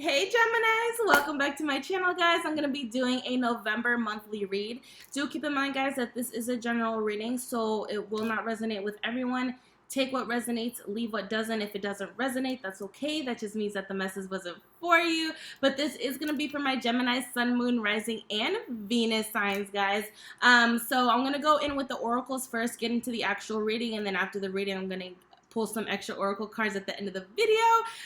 Hey Geminis, welcome back to my channel, guys. I'm going to be doing a November monthly read. Do keep in mind, guys, that this is a general reading, so it will not resonate with everyone. Take what resonates, leave what doesn't. If it doesn't resonate, that's okay. That just means that the message wasn't for you. But this is going to be for my Gemini, Sun, Moon, Rising, and Venus signs, guys. So I'm going to go in with the oracles first, get into the actual reading, and then after the reading, I'm going to pull some extra oracle cards at the end of the video.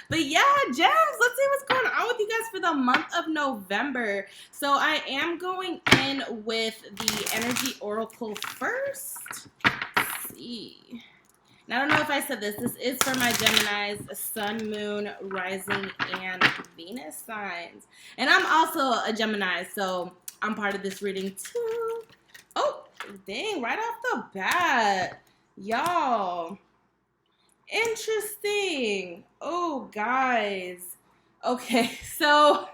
But yeah, gems, let's see what's going on with you guys for the month of November. So I am going in with the energy oracle first. Let's see. Now, I don't know if I said this. This is for my Geminis, Sun, Moon, Rising, and Venus signs. And I'm also a Gemini, so I'm part of this reading too. Oh, dang, right off the bat. Y'all. Interesting. Oh, guys. Okay, so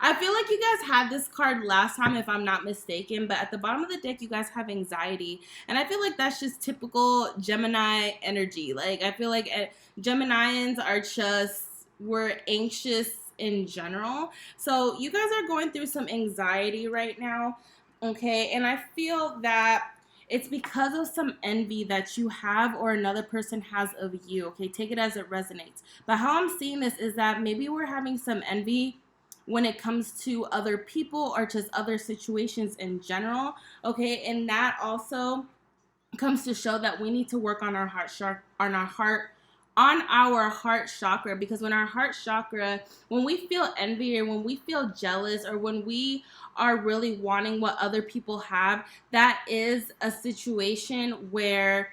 I feel like you guys had this card last time, if I'm not mistaken, but at the bottom of the deck, you guys have anxiety, and I feel like that's just typical Gemini energy. Like, I feel like Geminians are just, we're anxious in general, so you guys are going through some anxiety right now, okay, and I feel that it's because of some envy that you have or another person has of you, okay? Take it as it resonates. But how I'm seeing this is that maybe we're having some envy when it comes to other people or just other situations in general, okay? And that also comes to show that we need to work on our heart chakra, because when our heart chakra, when we feel envy or when we feel jealous or when we are really wanting what other people have, that is a situation where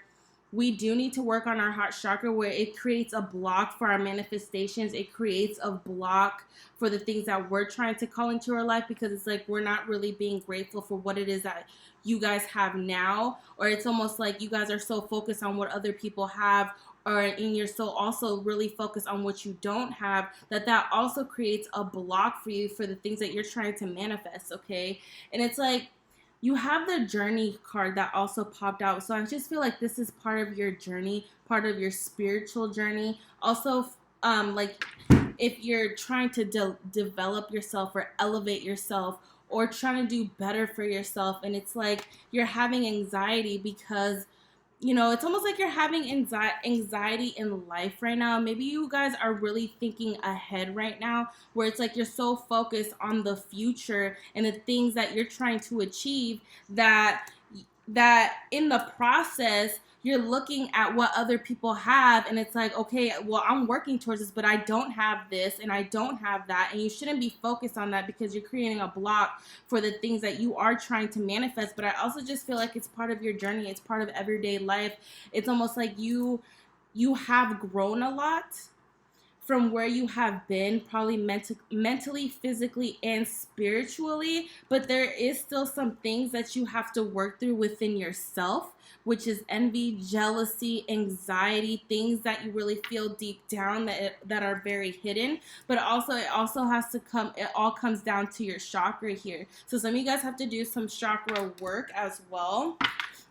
we do need to work on our heart chakra, where it creates a block for our manifestations. It creates a block for the things that we're trying to call into our life, because it's like we're not really being grateful for what it is that you guys have now, or it's almost like you guys are so focused on what other people have, and you're so also really focused on what you don't have, that also creates a block for you for the things that you're trying to manifest, okay? And it's like, you have the journey card that also popped out. So I just feel like this is part of your journey, part of your spiritual journey. Also, like if you're trying to develop yourself or elevate yourself or trying to do better for yourself, and it's like you're having anxiety because, you know, it's almost like you're having anxiety in life right now. Maybe you guys are really thinking ahead right now, where it's like you're so focused on the future and the things that you're trying to achieve that in the process you're looking at what other people have, and it's like, okay, well, I'm working towards this, but I don't have this and I don't have that, and you shouldn't be focused on that because you're creating a block for the things that you are trying to manifest. But I also just feel like it's part of your journey. It's part of everyday life. It's almost like you have grown a lot from where you have been, probably mentally, physically, and spiritually, but there is still some things that you have to work through within yourself, which is envy, jealousy, anxiety, things that you really feel deep down that are very hidden. But also, it all comes down to your chakra here. So some of you guys have to do some chakra work as well.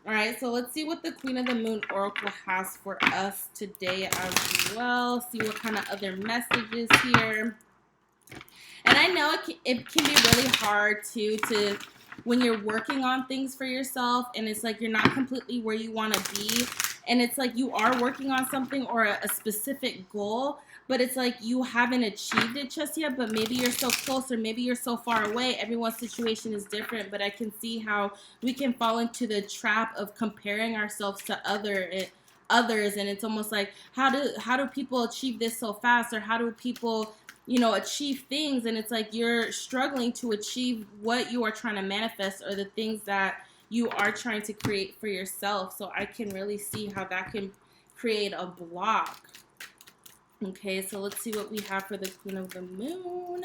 All right, so let's see what the Queen of the Moon Oracle has for us today as well. See what kind of other messages here. And I know it can be really hard to when you're working on things for yourself, and it's like you're not completely where you want to be, and it's like you are working on something or a specific goal, but it's like you haven't achieved it just yet, but maybe you're so close or maybe you're so far away. Everyone's situation is different, but I can see how we can fall into the trap of comparing ourselves to others, and it's almost like, how do people achieve this so fast, or how do people, you know, achieve things, and it's like you're struggling to achieve what you are trying to manifest or the things that you are trying to create for yourself. So I can really see how that can create a block. Okay, so let's see what we have for the Queen of the Moon.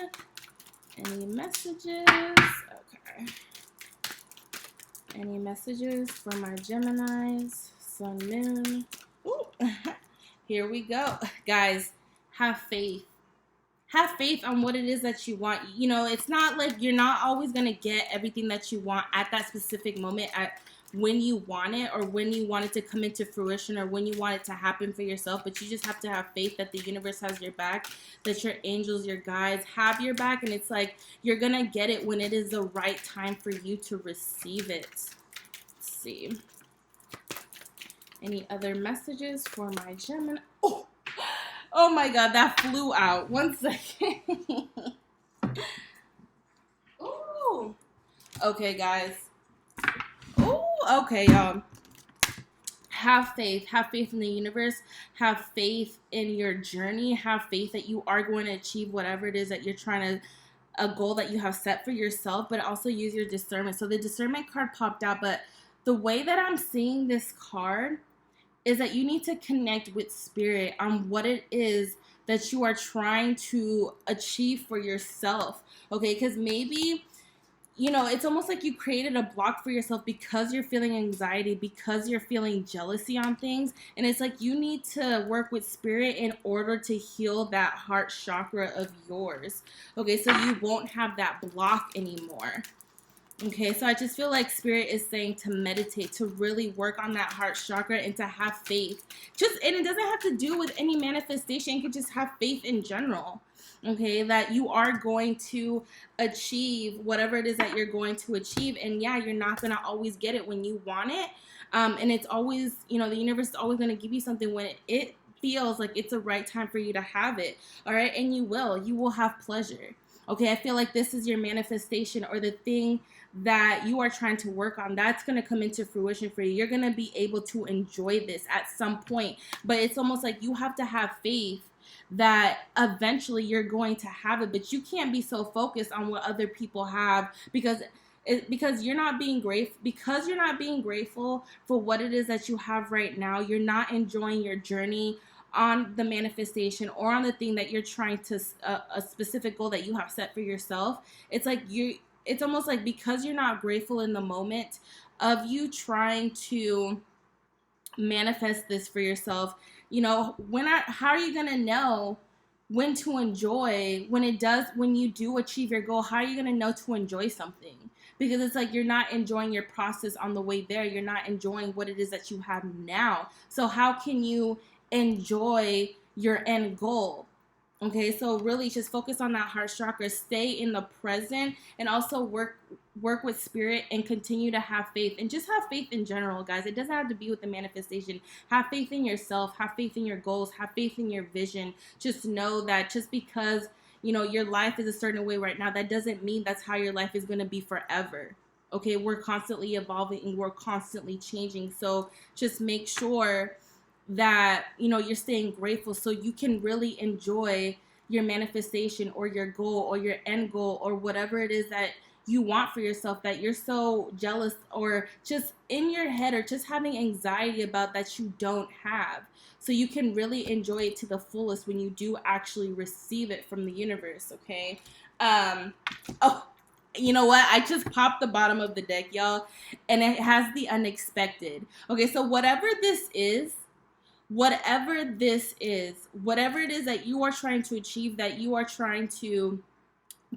Any messages? Okay. Any messages for my Geminis, Sun, Moon? Ooh. Here we go. Guys, have faith. Have faith on what it is that you want. You know, it's not like you're not always going to get everything that you want at that specific moment, when you want it, or when you want it to come into fruition, or when you want it to happen for yourself. But you just have to have faith that the universe has your back, that your angels, your guides have your back, and it's like you're gonna get it when it is the right time for you to receive it. Let's see. Any other messages for my Gemini? Oh my God, that flew out. 1 second. Ooh. Okay, guys. Ooh, okay, y'all. Have faith. Have faith in the universe. Have faith in your journey. Have faith that you are going to achieve whatever it is that you're trying to, a goal that you have set for yourself, but also use your discernment. So the discernment card popped out, but the way that I'm seeing this card is that you need to connect with spirit on what it is that you are trying to achieve for yourself, okay? Because maybe, you know, it's almost like you created a block for yourself because you're feeling anxiety, because you're feeling jealousy on things, and it's like you need to work with spirit in order to heal that heart chakra of yours, okay? So you won't have that block anymore. Okay, so I just feel like spirit is saying to meditate, to really work on that heart chakra, and to have faith. And it doesn't have to do with any manifestation. You can just have faith in general. Okay, that you are going to achieve whatever it is that you're going to achieve. And yeah, you're not going to always get it when you want it. And it's always, you know, the universe is always going to give you something when it feels like it's the right time for you to have it. All right, and you will have pleasure. Okay, I feel like this is your manifestation, or the thing that you are trying to work on, that's going to come into fruition for you. You're going to be able to enjoy this at some point, but it's almost like you have to have faith that eventually you're going to have it. But you can't be so focused on what other people have, because you're not being grateful for what it is that you have right now. You're not enjoying your journey on the manifestation, or on the thing that you're trying to, a specific goal that you have set for yourself. It's almost like because you're not grateful in the moment of you trying to manifest this for yourself, you know, how are you going to know when to enjoy, when you do achieve your goal? How are you going to know to enjoy something? Because it's like you're not enjoying your process on the way there. You're not enjoying what it is that you have now. So how can you enjoy your end goal? Okay, so really just focus on that heart chakra, stay in the present, and also work with spirit, and continue to have faith, and just have faith in general, guys. It doesn't have to be with the manifestation. Have faith in yourself, have faith in your goals, have faith in your vision. Just know that just because, you know, your life is a certain way right now, that doesn't mean that's how your life is going to be forever. Okay, we're constantly evolving and we're constantly changing. So just make sure that, you know, you're staying grateful so you can really enjoy your manifestation, or your goal, or your end goal, or whatever it is that you want for yourself, that you're so jealous, or just in your head, or just having anxiety about, that you don't have. So you can really enjoy it to the fullest when you do actually receive it from the universe. Okay. Oh, you know what? I just popped the bottom of the deck, y'all, and it has the unexpected. Okay, so whatever it is that you are trying to achieve, that you are trying to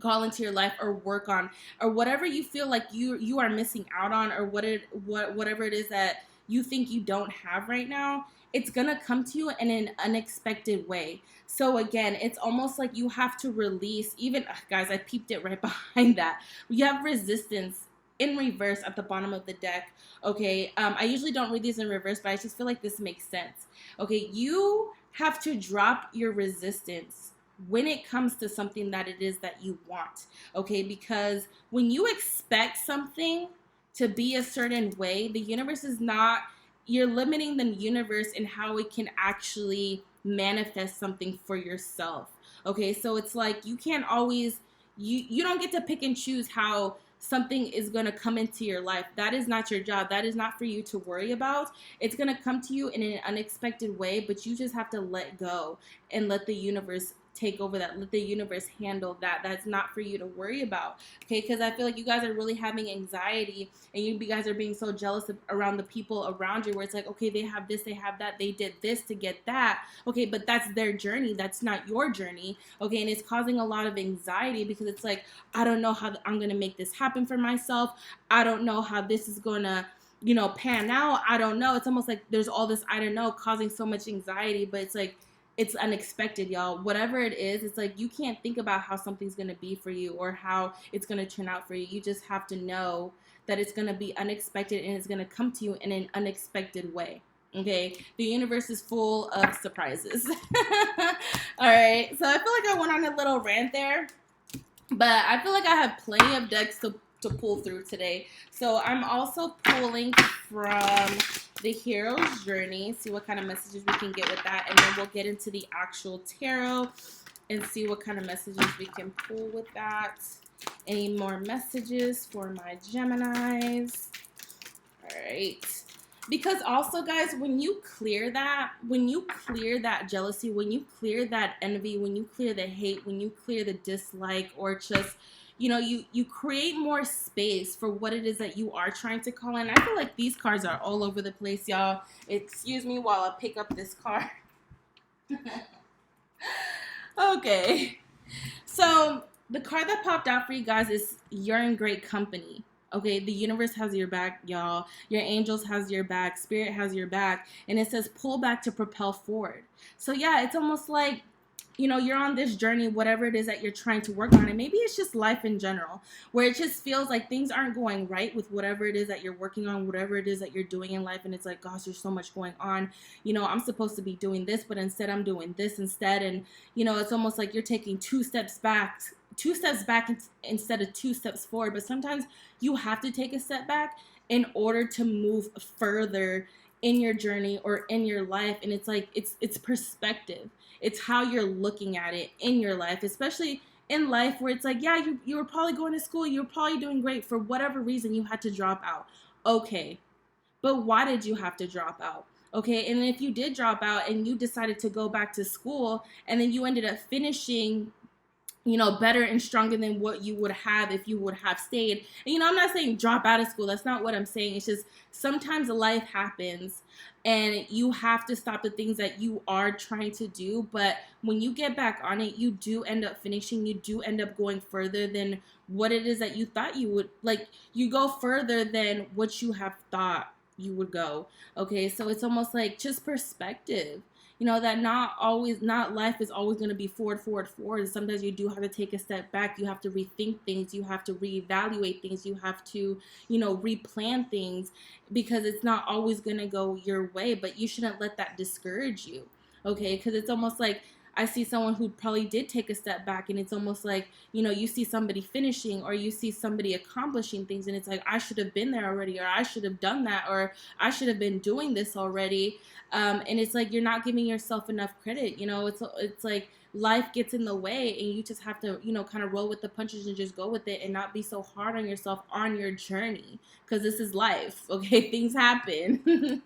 call into your life or work on, or whatever you feel like you are missing out on, or whatever it is that you think you don't have right now, it's gonna come to you in an unexpected way. So again, it's almost like you have to release, even, guys, I peeped it right behind that. You have resistance in reverse at the bottom of the deck. Okay, I usually don't read these in reverse, but I just feel like this makes sense. Okay, you have to drop your resistance when it comes to something that it is that you want. Okay, because when you expect something to be a certain way, the universe is not, you're limiting the universe in how it can actually manifest something for yourself. Okay, so it's like you can't always, you don't get to pick and choose how something is going to come into your life. That is not your job. That is not for you to worry about. It's going to come to you in an unexpected way, but you just have to let go and let the universe take over that. Let the universe handle that. That's not for you to worry about. Okay, because I feel like you guys are really having anxiety, and you guys are being so jealous around the people around you, where it's like, okay, they have this, they have that, they did this to get that. Okay, but that's their journey. That's not your journey. Okay, and it's causing a lot of anxiety, because it's like, I don't know how I'm going to make this happen for myself. I don't know how this is going to pan out. I don't know. It's almost like there's all this I don't know causing so much anxiety, but it's like it's unexpected, y'all. Whatever it is, it's like you can't think about how something's going to be for you or how it's going to turn out for you. You just have to know that it's going to be unexpected and it's going to come to you in an unexpected way. Okay, the universe is full of surprises. All right, so I feel like I went on a little rant there, but I feel like I have plenty of decks to pull through today. So I'm also pulling from the Hero's Journey, see what kind of messages we can get with that, and then we'll get into the actual tarot and see what kind of messages we can pull with that. Any more messages for my Geminis? All right. Because also, guys, when you clear that jealousy, when you clear that envy, when you clear the hate, when you clear the dislike, or just, you create more space for what it is that you are trying to call in. I feel like these cards are all over the place, y'all. Excuse me while I pick up this card. Okay. So the card that popped out for you guys is You're in Great Company. Okay, the universe has your back, y'all. Your angels has your back. Spirit has your back. And it says pull back to propel forward. So yeah, it's almost like, you're on this journey, whatever it is that you're trying to work on. And maybe it's just life in general, where it just feels like things aren't going right with whatever it is that you're working on, whatever it is that you're doing in life. And it's like, gosh, there's so much going on. I'm supposed to be doing this, but instead I'm doing this instead. And, it's almost like you're taking two steps back instead of 2 steps forward. But sometimes you have to take a step back in order to move further in your journey or in your life. And it's like it's perspective. It's how you're looking at it in your life, especially in life where it's like, yeah, you were probably going to school, you were probably doing great. For whatever reason you had to drop out. Okay, but why did you have to drop out? Okay, and if you did drop out and you decided to go back to school and then you ended up finishing better and stronger than what you would have if you would have stayed. And, I'm not saying drop out of school. That's not what I'm saying. It's just sometimes life happens and you have to stop the things that you are trying to do. But when you get back on it, you do end up finishing. You do end up going further than what it is that you thought you would. Like, you go further than what you have thought you would go. Okay, so it's almost like just perspective. That not life is always going to be forward. Sometimes you do have to take a step back. You have to rethink things. You have to reevaluate things. You have to, replan things, because it's not always going to go your way, but you shouldn't let that discourage you. Okay. Because it's almost like I see someone who probably did take a step back, and it's almost like, you see somebody finishing or you see somebody accomplishing things, and it's like, I should have been there already, or I should have done that, or I should have been doing this already. And it's like, you're not giving yourself enough credit. It's like life gets in the way, and you just have to, kind of roll with the punches and just go with it and not be so hard on yourself on your journey, because this is life. Okay. Things happen.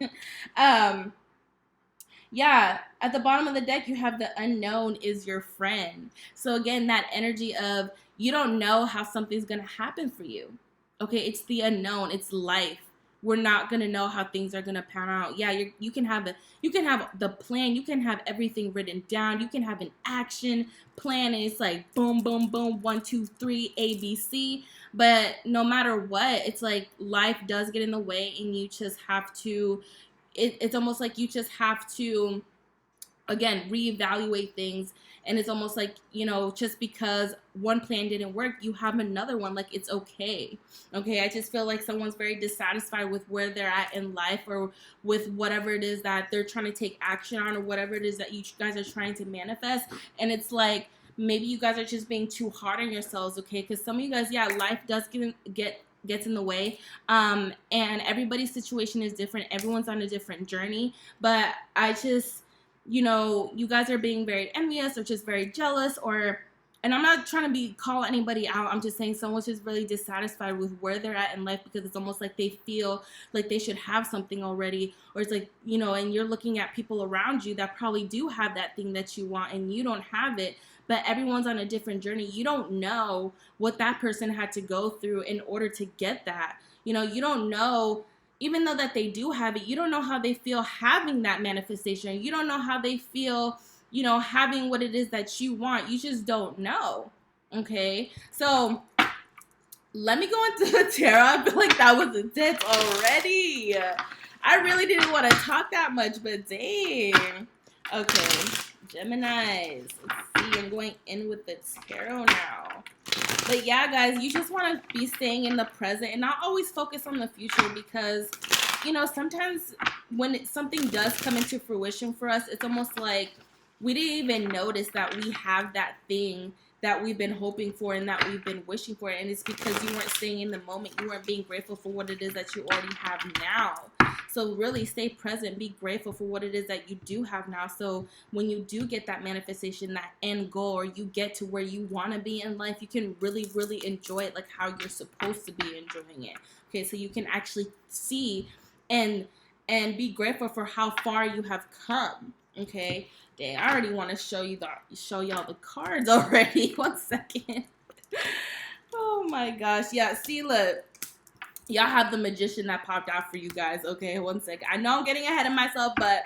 Yeah, at the bottom of the deck, you have the unknown is your friend. So again, that energy of you don't know how something's going to happen for you. Okay, it's the unknown. It's life. We're not going to know how things are going to pan out. Yeah, you can have the plan. You can have everything written down. You can have an action plan, and it's like boom, boom, boom, 1, 2, 3, A, B, C. But no matter what, it's like life does get in the way, and you just have to. It's almost like you just have to, again, reevaluate things. And it's almost like, just because one plan didn't work, you have another one. Like, it's okay. Okay. I just feel like someone's very dissatisfied with where they're at in life, or with whatever it is that they're trying to take action on, or whatever it is that you guys are trying to manifest. And it's like, maybe you guys are just being too hard on yourselves. Okay. Because some of you guys, yeah, life does gets in the way, and everybody's situation is different. Everyone's on a different journey, but I just, you guys are being very envious or just very jealous, and I'm not trying to call anybody out. I'm just saying someone's just really dissatisfied with where they're at in life, because it's almost like they feel like they should have something already, or it's like, and you're looking at people around you that probably do have that thing that you want, and you don't have it. But everyone's on a different journey. You don't know what that person had to go through in order to get that. You don't know, even though that they do have it, you don't know how they feel having that manifestation. You don't know how they feel, having what it is that you want. You just don't know. Okay. So let me go into the tarot. I feel like that was intense already. I really didn't want to talk that much, but dang. Okay, Geminis. Let's see, I'm going in with the tarot now. But yeah, guys, you just want to be staying in the present and not always focus on the future, because, you know, sometimes when something does come into fruition for us, it's almost like we didn't even notice that we have that thing that we've been hoping for and that we've been wishing for. And it's because you weren't staying in the moment. You weren't being grateful for what it is that you already have now. So really stay present, be grateful for what it is that you do have now. So when you do get that manifestation, that end goal, or you get to where you want to be in life, you can really, really enjoy it like how you're supposed to be enjoying it. Okay, so you can actually see and be grateful for how far you have come. Okay, dang, I already want to show y'all the cards already. 1 second. Oh my gosh. Yeah, see, look. Y'all have the Magician that popped out for you guys. Okay, 1 second. I know I'm getting ahead of myself, but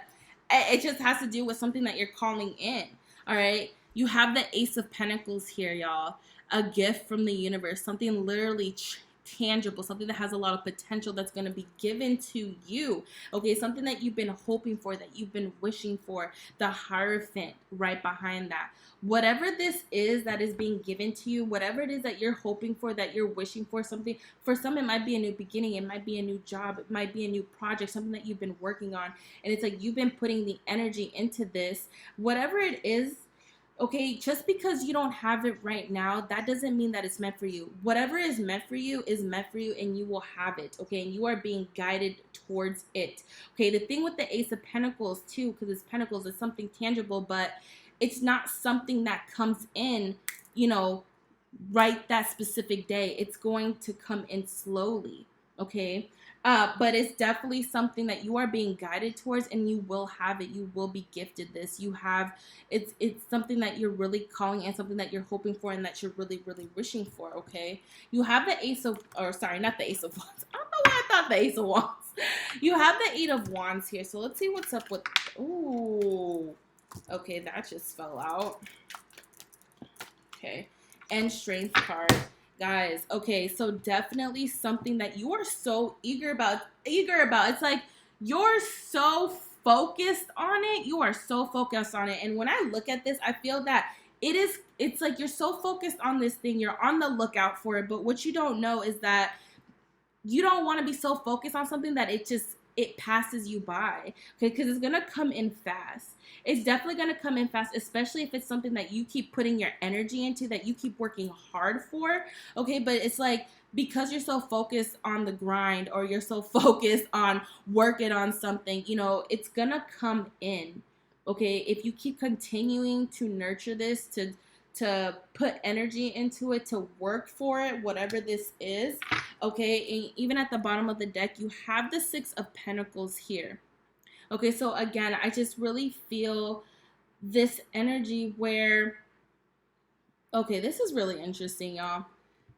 it just has to do with something that you're calling in. All right? You have the Ace of Pentacles here, y'all. A gift from the universe. Something literally tangible. Something that has a lot of potential that's going to be given to you. Okay, something that you've been hoping for, that you've been wishing for. The Hierophant right behind that. Whatever this is that is being given to you, whatever it is that you're hoping for, that you're wishing for, something, for some it might be a new beginning, it might be a new job, it might be a new project, something that you've been working on, and it's like you've been putting the energy into this, whatever it is. Okay, just because you don't have it right now, that doesn't mean that it's meant for you. Whatever is meant for you is meant for you, and you will have it, okay? And you are being guided towards it. Okay, the thing with the Ace of Pentacles, too, because it's Pentacles, it's something tangible, but it's not something that comes in, you know, right that specific day. It's going to come in slowly, okay? But it's definitely something that you are being guided towards, and you will have it. You will be gifted this. You have, it's something that you're really calling and something that you're hoping for and that you're really, really wishing for, okay? You have the Ace of, or sorry, not the Ace of Wands. I don't know why I thought the Ace of Wands. You have the Eight of Wands here. So let's see what's up with, ooh. Okay, that just fell out. Okay. And Strength card. Guys, okay, so definitely something that you are so eager about. It's like you're so focused on it. You are so focused on it. And when I look at this, I feel that it's like you're so focused on this thing. You're on the lookout for it. But what you don't know is that you don't want to be so focused on something that it passes you by. Okay, because it's going to come in fast. It's definitely going to come in fast, especially if it's something that you keep putting your energy into, that you keep working hard for. Okay, but it's like, because you're so focused on the grind, or you're so focused on working on something, you know, it's going to come in. Okay, if you keep continuing to nurture this, to put energy into it, to work for it, whatever this is, okay? And even at the bottom of the deck, you have the Six of Pentacles here. Okay, so again, I just really feel this energy where, okay, this is really interesting, y'all.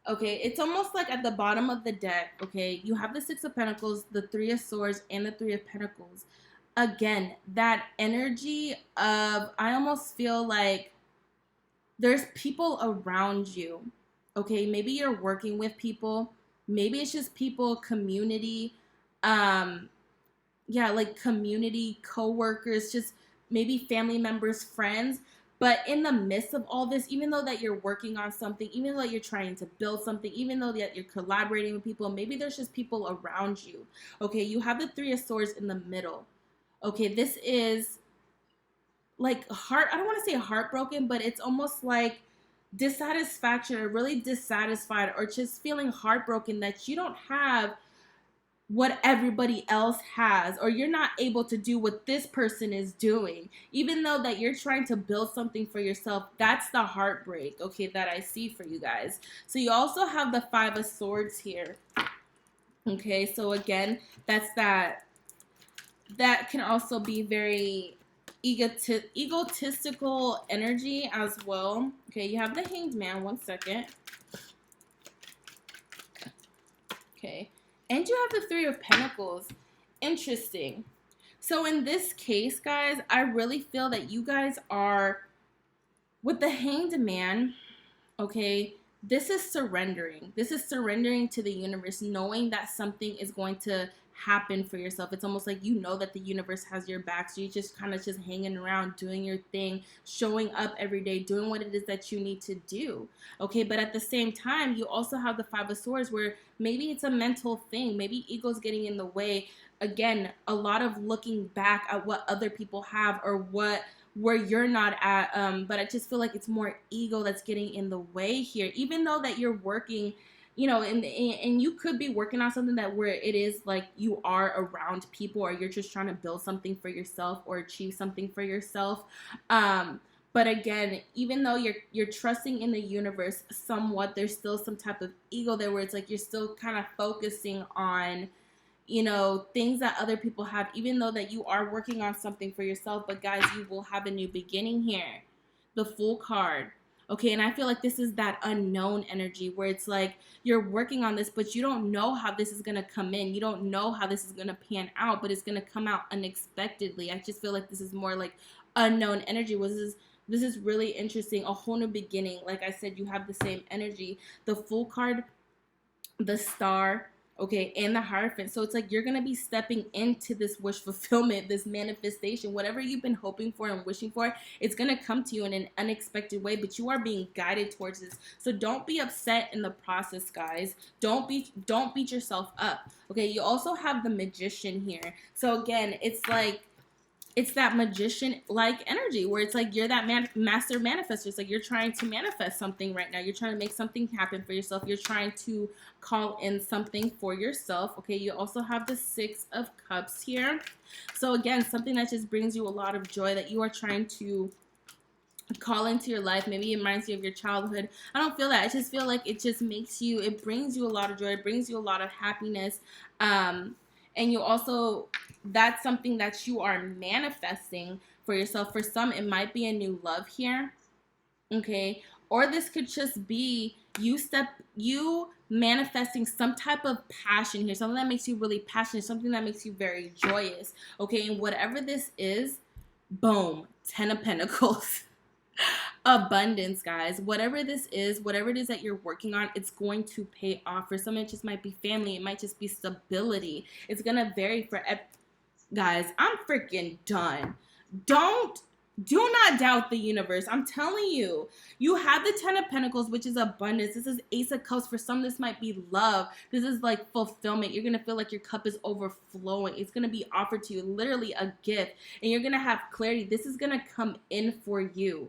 Okay, it's almost like at the bottom of the deck, okay, you have the Six of Pentacles, the Three of Swords, and the Three of Pentacles. Again, that energy of, I almost feel like there's people around you, okay? Maybe you're working with people. Maybe it's just people, community, yeah, like community, co-workers, just maybe family members, friends. But in the midst of all this, even though that you're working on something, even though you're trying to build something, even though that you're collaborating with people, maybe there's just people around you. Okay, you have the Three of Swords in the middle. Okay, this is like I don't want to say heartbroken, but it's almost like dissatisfaction, or really dissatisfied, or just feeling heartbroken that you don't have what everybody else has, or you're not able to do what this person is doing, even though that you're trying to build something for yourself. That's the heartbreak, okay, that I see for you guys. So you also have the Five of Swords here. Okay, so again, that's that can also be very egotistical energy as well. Okay, you have the Hanged Man. 1 second. Okay, and you have the Three of Pentacles. Interesting. So in this case, guys, I really feel that you guys are, with the Hanged Man, okay, this is surrendering. This is surrendering to the universe, knowing that something is going to happen for yourself. It's almost like you know that the universe has your back, so you're just kind of just hanging around, doing your thing, showing up every day, doing what it is that you need to do. Okay, but at the same time, you also have the Five of Swords, where maybe it's a mental thing, maybe ego's getting in the way. Again, a lot of looking back at what other people have, or where you're not at, but I just feel like it's more ego that's getting in the way here, even though that you're working, you know, and you could be working on something that where it is like you are around people, or you're just trying to build something for yourself or achieve something for yourself. But again, even though you're trusting in the universe somewhat, there's still some type of ego there, where it's like you're still kind of focusing on, you know, things that other people have, even though that you are working on something for yourself. But guys, you will have a new beginning here. The Fool card. Okay, and I feel like this is that unknown energy, where it's like you're working on this, but you don't know how this is going to come in. You don't know how this is going to pan out, but it's going to come out unexpectedly. I just feel like this is more like unknown energy. This is really interesting. A whole new beginning. Like I said, you have the same energy. The Fool card, the Star, okay, and the Hierophant. So it's like you're going to be stepping into this wish fulfillment, this manifestation. Whatever you've been hoping for and wishing for, it's going to come to you in an unexpected way, but you are being guided towards this. So don't be upset in the process, guys. Don't beat yourself up. Okay, you also have the Magician here. So again, it's like it's that magician-like energy, where it's like you're that master manifester. It's like you're trying to manifest something right now. You're trying to make something happen for yourself. You're trying to call in something for yourself. Okay, you also have the Six of Cups here. So again, something that just brings you a lot of joy, that you are trying to call into your life. Maybe it reminds you of your childhood. I don't feel that. I just feel like it just makes you, it brings you a lot of joy. It brings you a lot of happiness. And you also, that's something that you are manifesting for yourself. For some, it might be a new love here. Okay. Or this could just be you manifesting some type of passion here. Something that makes you really passionate. Something that makes you very joyous. Okay. And whatever this is, boom, 10 of Pentacles. Abundance, guys. Whatever this is, whatever it is that you're working on, it's going to pay off. For some, it just might be family. It might just be stability. It's going to vary for guys. I'm freaking done. Do not doubt the universe. I'm telling you. You have the 10 of Pentacles, which is abundance. This is Ace of Cups. For some, this might be love. This is like fulfillment. You're going to feel like your cup is overflowing. It's going to be offered to you, literally a gift. And you're going to have clarity. This is going to come in for you.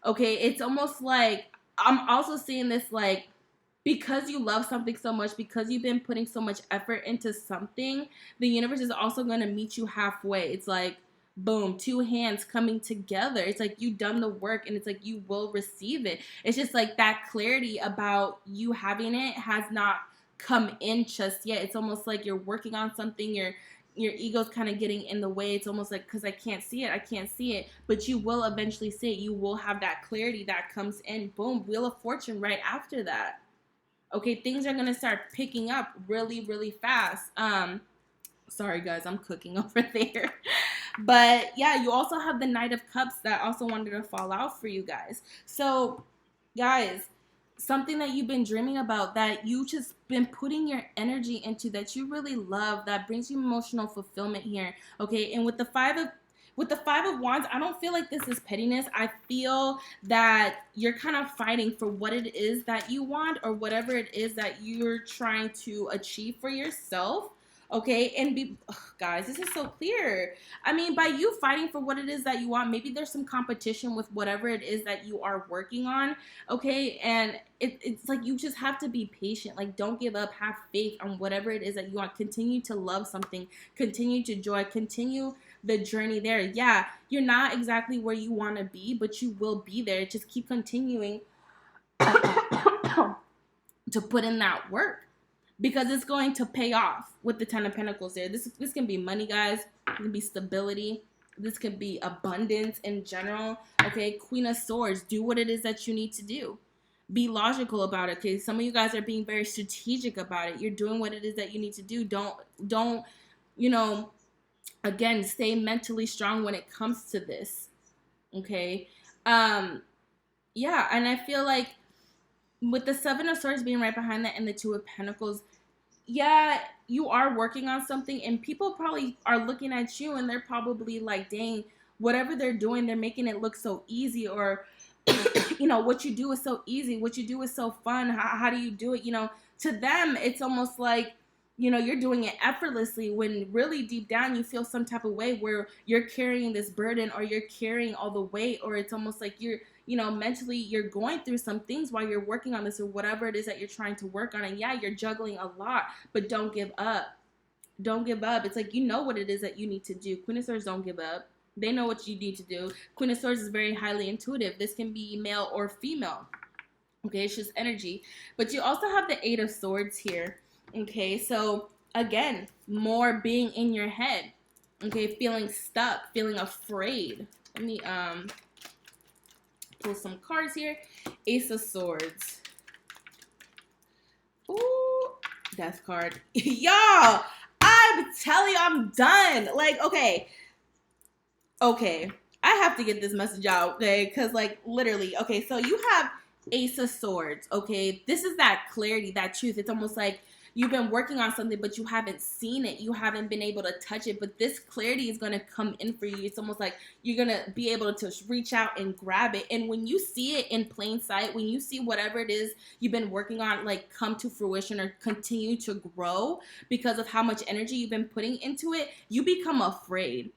Okay, it's almost like, I'm also seeing this like, because you love something so much, because you've been putting so much effort into something, the universe is also going to meet you halfway. It's like, boom, two hands coming together. It's like you've done the work, and it's like you will receive it. It's just like that clarity about you having it has not come in just yet. It's almost like you're working on something, your ego's kind of getting in the way. It's almost like, because I can't see it, but you will eventually see it. You will have that clarity that comes in. Boom, Wheel of Fortune right after that. Okay, things are going to start picking up really, really fast. Sorry, guys, I'm cooking over there. But yeah, you also have the Knight of Cups that also wanted to fall out for you guys. So, guys, something that you've been dreaming about, that you just been putting your energy into, that you really love, that brings you emotional fulfillment here. Okay, and with the Five of Wands, I don't feel like this is pettiness. I feel that you're kind of fighting for what it is that you want, or whatever it is that you're trying to achieve for yourself. Okay, and guys, this is so clear. I mean, by you fighting for what it is that you want, maybe there's some competition with whatever it is that you are working on. Okay, and it's like you just have to be patient. Like, don't give up. Have faith on whatever it is that you want. Continue to love something. Continue to joy. Continue the journey there. Yeah, you're not exactly where you want to be, but you will be there. Just keep continuing to put in that work, because it's going to pay off with the 10 of Pentacles there. This can be money, guys. It can be stability. This could be abundance in general. Okay, Queen of Swords. Do what it is that you need to do. Be logical about it. Okay, some of you guys are being very strategic about it. You're doing what it is that you need to do. Don't, again, stay mentally strong when it comes to this. Okay, yeah, and I feel like with the Seven of Swords being right behind that and the Two of Pentacles, yeah, you are working on something, and people probably are looking at you and they're probably like, dang, whatever they're doing, they're making it look so easy, or you know, what you do is so easy, what you do is so fun, how do you do it? You know, to them it's almost like, you know, you're doing it effortlessly, when really deep down you feel some type of way where you're carrying this burden, or you're carrying all the weight, or it's almost like you're, you know, mentally you're going through some things while you're working on this, or whatever it is that you're trying to work on. And yeah, you're juggling a lot, but don't give up. Don't give up. It's like, you know what it is that you need to do. Queen of Swords don't give up. They know what you need to do. Queen of Swords is very highly intuitive. This can be male or female. Okay, it's just energy. But you also have the Eight of Swords here. Okay, so again, more being in your head. Okay, feeling stuck, feeling afraid. Let me pull some cards here. Ace of Swords. Ooh, Death card. Y'all, I'm telling you, I'm done. Like, okay. I have to get this message out, okay? Because, like, literally, okay, so you have Ace of Swords, okay? This is that clarity, that truth. It's almost like you've been working on something, but you haven't seen it. You haven't been able to touch it, but this clarity is going to come in for you. It's almost like you're going to be able to reach out and grab it. And when you see it in plain sight, when you see whatever it is you've been working on, like, come to fruition or continue to grow because of how much energy you've been putting into it, you become afraid.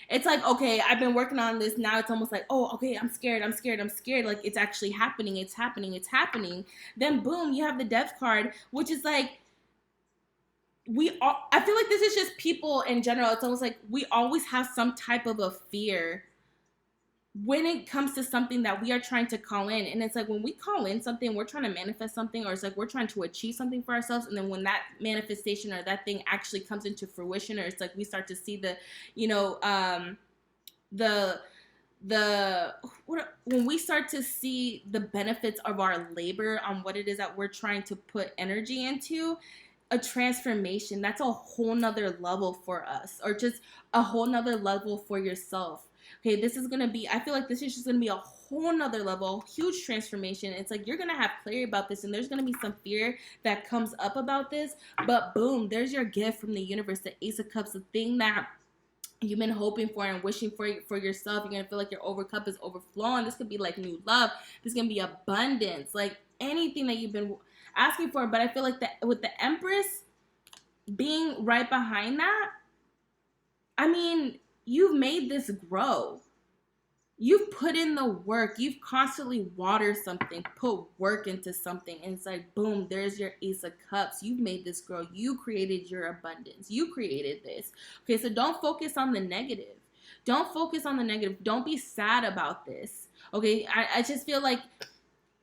It's like, okay, I've been working on this. Now it's almost like, oh, okay, I'm scared. Like, it's actually happening. It's happening. Then boom, you have the Death card, which is like, I feel like this is just people in general. It's almost like we always have some type of a fear when it comes to something that we are trying to call in. And it's like, when we call in something, we're trying to manifest something, or it's like we're trying to achieve something for ourselves. And then when that manifestation or that thing actually comes into fruition, or it's like we start to see the, you know, when we start to see the benefits of our labor on what it is that we're trying to put energy into, a transformation, that's a whole nother level for us, or just a whole nother level for yourself. Okay, this is gonna be, I feel like this is just gonna be a whole nother level, huge transformation. It's like you're gonna have clarity about this, and there's gonna be some fear that comes up about this, but boom, there's your gift from the universe, the Ace of Cups, the thing that you've been hoping for and wishing for yourself. You're gonna feel like your cup is overflowing. This could be like new love. This is gonna be abundance, like anything that you've been asking for. But I feel like that with the Empress being right behind that, I mean, you've made this grow. You've put in the work. You've constantly watered something, put work into something, and it's like, boom, there's your Ace of Cups. You've made this grow. You created your abundance. You created this. Okay, so don't focus on the negative. Don't focus on the negative. Don't be sad about this. Okay, I just feel like,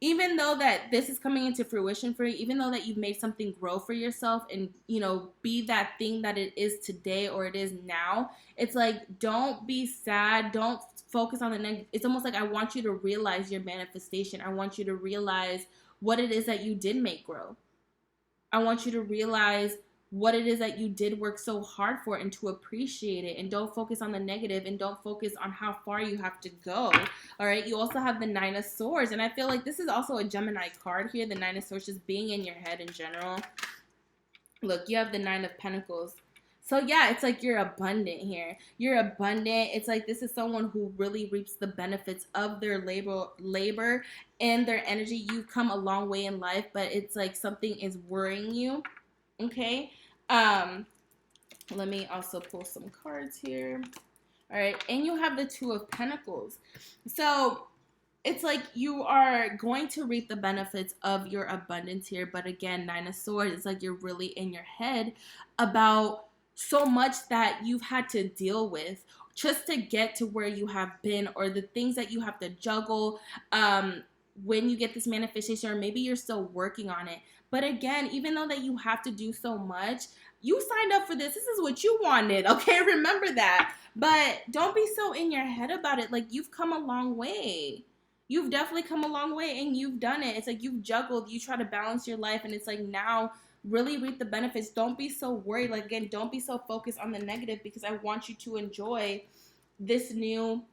even though that this is coming into fruition for you, even though that you've made something grow for yourself and, you know, be that thing that it is today or it is now, it's like, don't be sad. Don't focus on the negative. It's almost like, I want you to realize your manifestation. I want you to realize what it is that you did make grow. I want you to realize what it is that you did work so hard for, and to appreciate it, and don't focus on the negative, and don't focus on how far you have to go. All right, you also have the Nine of Swords, and I feel like this is also a Gemini card here, the Nine of Swords, just being in your head in general. Look, you have the Nine of Pentacles. So yeah, it's like you're abundant here. You're abundant. It's like this is someone who really reaps the benefits of their labor and their energy. You've come a long way in life, but it's like something is worrying you. Okay. Let me also pull some cards here. All right, and you have the Two of Pentacles. So it's like you are going to reap the benefits of your abundance here, but again, Nine of Swords, it's like you're really in your head about so much that you've had to deal with just to get to where you have been, or the things that you have to juggle when you get this manifestation, or maybe you're still working on it. But again, even though that you have to do so much, you signed up for this. This is what you wanted, okay? Remember that. But don't be so in your head about it. Like, you've come a long way. You've definitely come a long way, and you've done it. It's like you've juggled. You try to balance your life, and it's like now really reap the benefits. Don't be so worried. Like, again, don't be so focused on the negative, because I want you to enjoy this new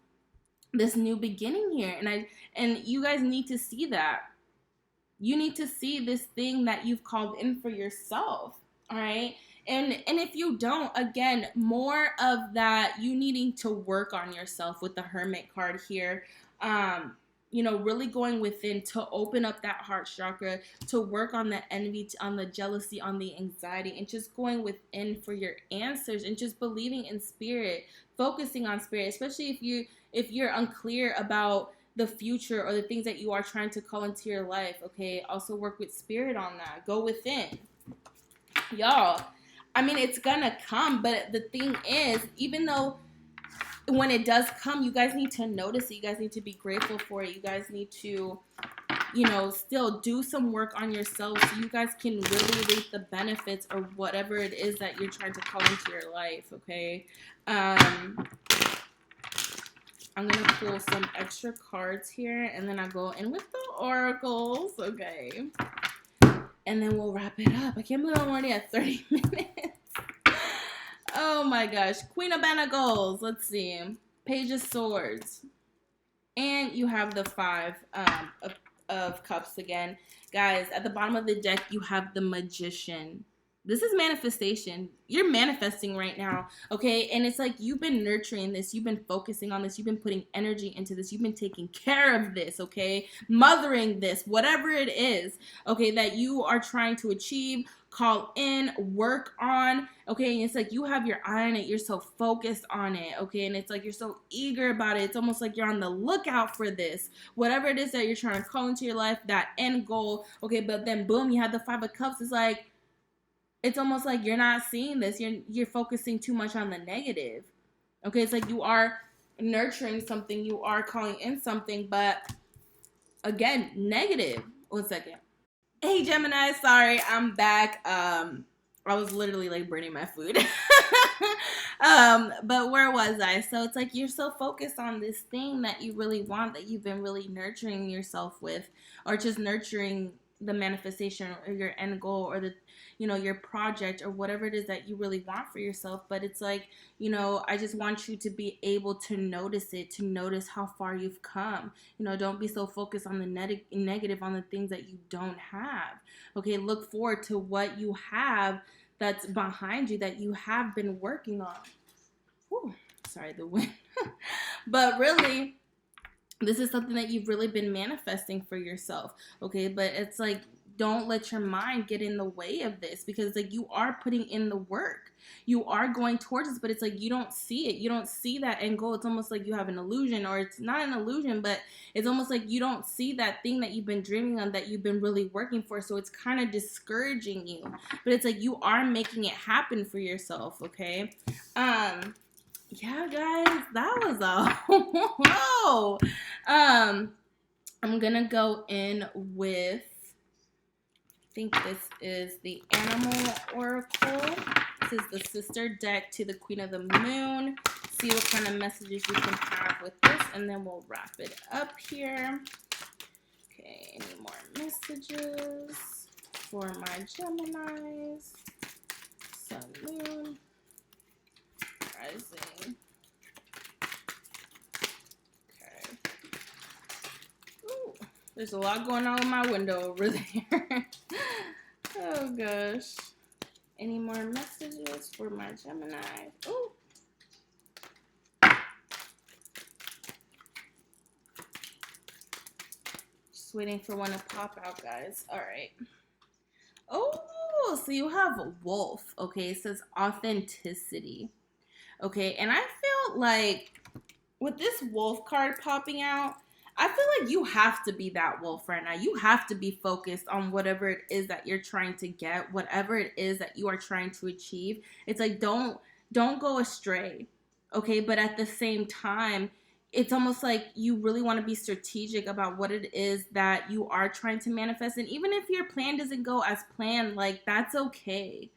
beginning here. And you guys need to see that. You need to see this thing that you've called in for yourself. All right. And if you don't, again, more of that, you needing to work on yourself with the Hermit card here. Really going within to open up that heart chakra, to work on the envy, on the jealousy, on the anxiety, and just going within for your answers, and just believing in spirit, focusing on spirit, especially if you're unclear about the future or the things that you are trying to call into your life. Okay, also work with spirit on that. Go within, y'all. I mean, it's gonna come, but the thing is, even though when it does come, you guys need to notice it. You guys need to be grateful for it. You guys need to, still do some work on yourselves so you guys can really reap the benefits or whatever it is that you're trying to call into your life, okay? I'm going to pull some extra cards here, and then I'll go in with the oracles, okay? And then we'll wrap it up. I can't believe I'm already at 30 minutes. Oh my gosh. Queen of Pentacles. Let's see. Page of Swords. And you have the Five of Cups again. Guys, at the bottom of the deck, you have the Magician. This is manifestation. You're manifesting right now, okay? And it's like you've been nurturing this. You've been focusing on this. You've been putting energy into this. You've been taking care of this, okay? Mothering this, whatever it is, okay, that you are trying to achieve, call in, work on, okay? And it's like you have your eye on it. You're so focused on it, okay? And it's like you're so eager about it. It's almost like you're on the lookout for this. Whatever it is that you're trying to call into your life, that end goal, okay? But then, boom, you have the Five of Cups. It's like, it's almost like you're not seeing this. You're focusing too much on the negative. Okay, it's like you are nurturing something, you are calling in something, but again, negative. 1 second. Hey Gemini, sorry, I'm back. I was literally like burning my food. But where was I? So it's like you're so focused on this thing that you really want, that you've been really nurturing yourself with, or just nurturing the manifestation or your end goal or the, your project or whatever it is that you really want for yourself. But it's like, I just want you to be able to notice it, to notice how far you've come. Don't be so focused on the negative, on the things that you don't have. Okay, look forward to what you have that's behind you, that you have been working on. Whew, sorry, the wind. But really, this is something that you've really been manifesting for yourself, okay? But it's like, don't let your mind get in the way of this, because like you are putting in the work. You are going towards this, but it's like you don't see it. You don't see that end goal. It's almost like you have an illusion, or it's not an illusion, but it's almost like you don't see that thing that you've been dreaming on, that you've been really working for. So it's kind of discouraging you. But it's like you are making it happen for yourself, okay? Yeah, guys, that was all. I'm gonna go in with, I think this is the Animal Oracle. This is the sister deck to the Queen of the Moon. See what kind of messages you can have with this, and then we'll wrap it up here. Okay, any more messages for my Geminis? Sun, Moon, Rising. Okay. Ooh, there's a lot going on with my window over there. Oh gosh. Any more messages for my Gemini? Ooh. Just waiting for one to pop out, guys. All right. Oh, so you have Wolf. Okay, it says authenticity. Okay, and I feel like with this Wolf card popping out, I feel like you have to be that wolf right now. You have to be focused on whatever it is that you're trying to get, whatever it is that you are trying to achieve. It's like, don't go astray, okay? But at the same time, it's almost like you really want to be strategic about what it is that you are trying to manifest. And even if your plan doesn't go as planned, like, that's okay.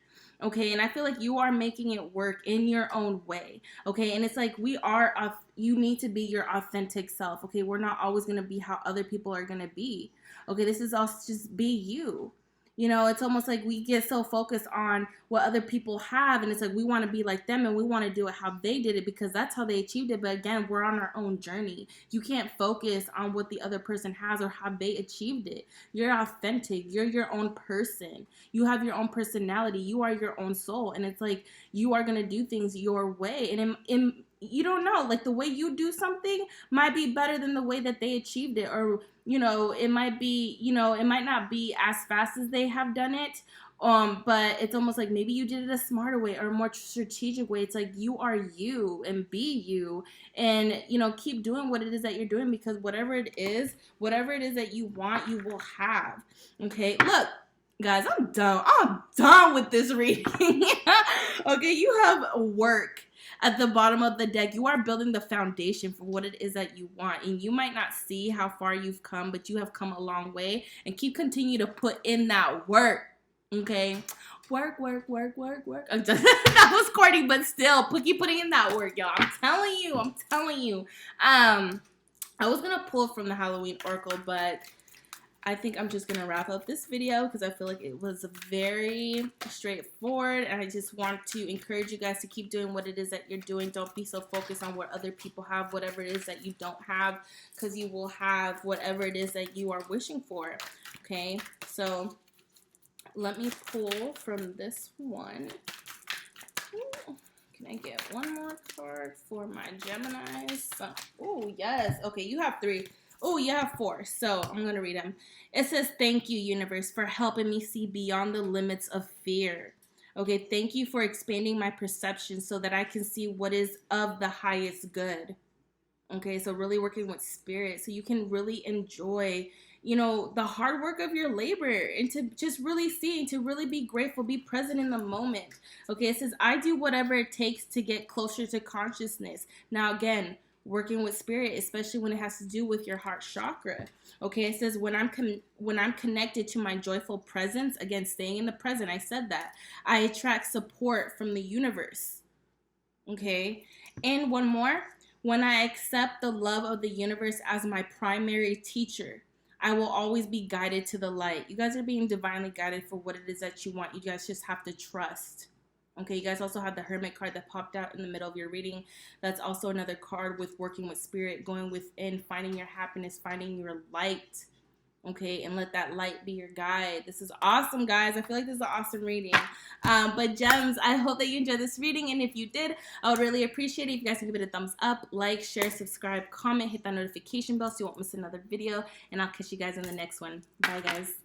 Okay, and I feel like you are making it work in your own way. Okay, and it's like you need to be your authentic self. Okay, we're not always going to be how other people are going to be. Okay, this is also just be you. You know, it's almost like we get so focused on what other people have, and it's like we want to be like them and we want to do it how they did it because that's how they achieved it. But again, we're on our own journey. You can't focus on what the other person has or how they achieved it. You're authentic. You're your own person. You have your own personality. You are your own soul. And it's like you are going to do things your way. And you don't know, like the way you do something might be better than the way that they achieved it, or you know, it might be, you know, it might not be as fast as they have done it, but it's almost like maybe you did it a smarter way or a more strategic way. It's like you are you and be you, and you know, keep doing what it is that you're doing, because whatever it is that you want, you will have. Okay, look, guys, I'm done with this reading. Okay, you have work at the bottom of the deck. You are building the foundation for what it is that you want, and you might not see how far you've come, but you have come a long way, and continue to put in that work. Okay, work. That was corny, but still, keep putting in that work, y'all. I'm telling you. I was gonna pull from the Halloween Oracle, but I think I'm just going to wrap up this video because I feel like it was very straightforward, and I just want to encourage you guys to keep doing what it is that you're doing. Don't be so focused on what other people have, whatever it is that you don't have, because you will have whatever it is that you are wishing for. Okay, so let me pull from this one. Ooh, can I get one more card for my Geminis? Oh, yes. Okay, you have 3. Oh, you have 4, so I'm going to read them. It says, thank you, universe, for helping me see beyond the limits of fear. Okay, thank you for expanding my perception so that I can see what is of the highest good. Okay, so really working with spirit so you can really enjoy, you know, the hard work of your labor, and to just really see and to really be grateful, be present in the moment. Okay, it says, I do whatever it takes to get closer to consciousness. Now, again, working with spirit, especially when it has to do with your heart chakra. Okay, it says when I'm connected to my joyful presence, again, staying in the present, I said that, I attract support from the universe. Okay, and one more, when I accept the love of the universe as my primary teacher, I will always be guided to the light. You guys are being divinely guided for what it is that you want. You guys just have to trust. Okay, you guys also have the Hermit card that popped out in the middle of your reading. That's also another card with working with spirit, going within, finding your happiness, finding your light. Okay, and let that light be your guide. This is awesome, guys. I feel like this is an awesome reading. But gems, I hope that you enjoyed this reading, and if you did, I would really appreciate it if you guys can give it a thumbs up, like, share, subscribe, comment, hit that notification bell so you won't miss another video, and I'll catch you guys in the next one. Bye, guys.